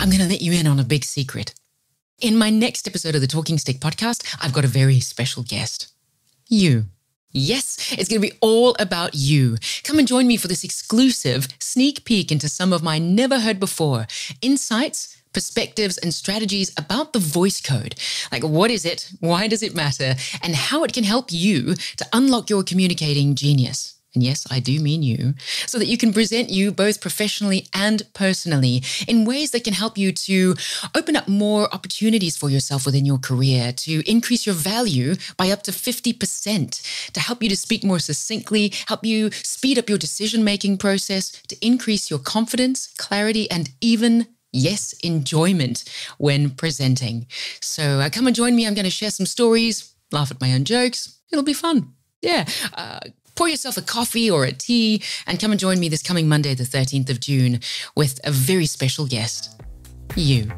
I'm going to let you in on a big secret. In my next episode of the Talking Stick podcast, I've got a very special guest. You. Yes, it's going to be all about you. Come and join me for this exclusive sneak peek into some of my never heard before insights, perspectives, and strategies about the voice code. Like, what is it? Why does it matter? And how it can help you to unlock your communicating genius. And yes, I do mean you, so that you can present you both professionally and personally in ways that can help you to open up more opportunities for yourself within your career, to increase your value by up to 50%, to help you to speak more succinctly, help you speed up your decision-making process, to increase your confidence, clarity, and even enjoyment when presenting. So come and join me. I'm going to share some stories, laugh at my own jokes. It'll be fun. Yeah. Pour yourself a coffee or a tea and come and join me this coming Monday, the 13th of June, with a very special guest, you.